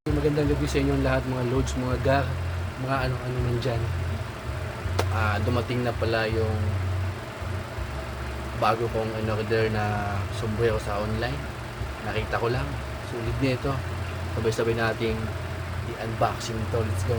Magandang gabi sa inyong lahat, mga loads, mga gar, mga ano-ano man dyan. Dumating na pala yung bago kong in-order na sombrero sa online. Nakita ko lang, sulit nito. Sabay-sabay nating i-unboxing to. Let's go!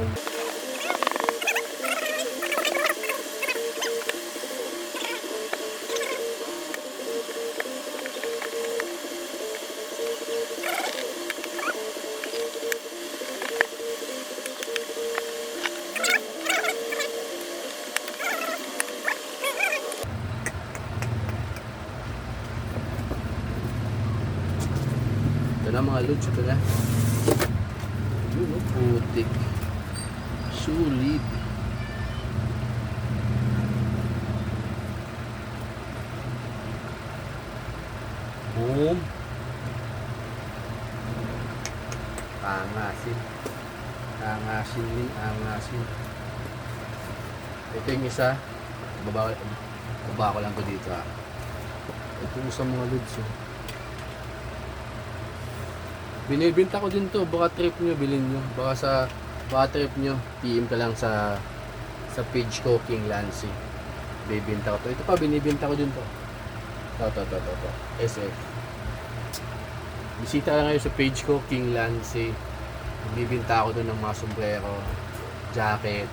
Ito na mga loads, ito na. Yun o, putik. Sulit. Boom. Angasin. Angasin din, angasin. Ito yung isa. Baba ko lang ko dito ha. Ito sa mga loads oh. Binibenta ko din to, baka trip nyo, bilhin nyo. Baka trip nyo, PM ka lang sa page ko, King Lancy. Bibenta ko to. Ito pa, binibenta ko din to. To. SF. Bisita lang kayo sa page ko, King Lancy. Bibenta ako doon ng mga sombrero, jacket.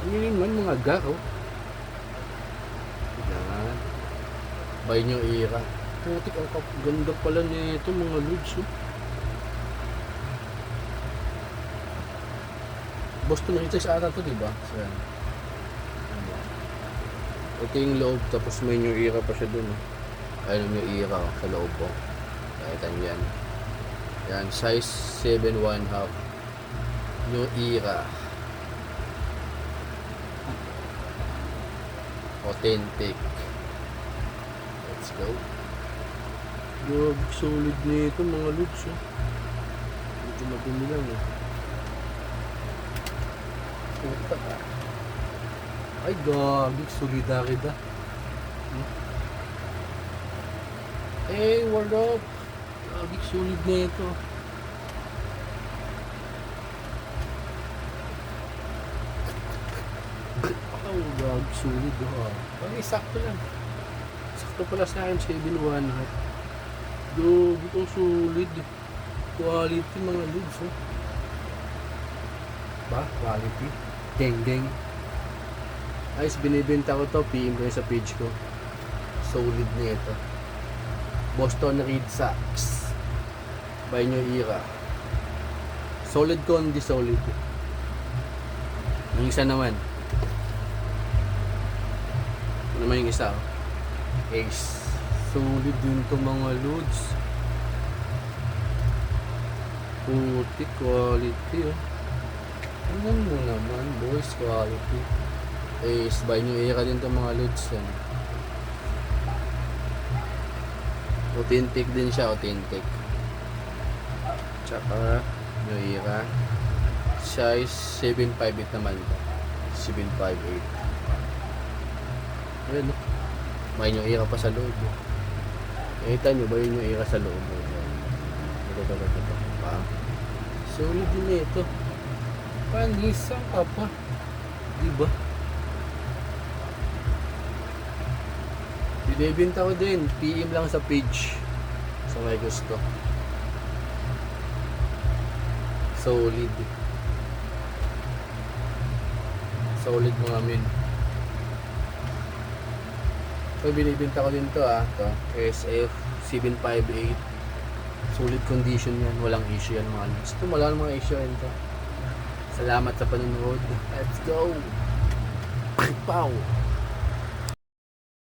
Ano yun man, mga garo. Yan. Buy nyo ira. Putik, ang ganda pala nito mga loads oh. Boston Riches ata to, diba? So, yan. Ito yung loob, tapos may new era pa siya dun oh. Ayun yung new era oh, sa loob oh. Kahit yan. Yan, size 7.1 half. New era. Authentic. Let's go. Grabe, solid nito mga loads oh. Medyo madumi lang eh. Putak ah. Ay gabi, solidaridad. Hey, what up? Gabi, solid nito. Oh, gabi, solid oh. Ay, sakto lang. Sakto pala sa akin, 7.1 half. Dude, ito solid. Quality mga loads oh. Ba? Quality. Deng. Ayos, binibenta ko to. PM ko sa page ko. Solid na ito. Boston Red Sox. Buy nyo ira. Solid kundi solid. Yung isa naman. Ano naman yung isa oh. Ace. Solid din to mga loads. Putik, quality oh. Ano mo naman boys, quality. Ace, buy nyo ira din to mga loads yan. Authentic din siya, authentic. Tsaka nyo ira. Size 7.58 naman to. 7.58. Ayan oh. Buy nyo ira pa sa loob oh. Nakita nyo ba yun yung ira sa loob? Ito. Solid din ito. Panisang ka pa. Diba? Binibenta ko din. PM lang sa page. Sa may gusto. Solid. Solid mga min. So binibenta ko din to to SF 758. Solid condition yan, walang issue yan mga loads. Ito wala namang issue yan to. Salamat sa panonood. Let's go. Pow.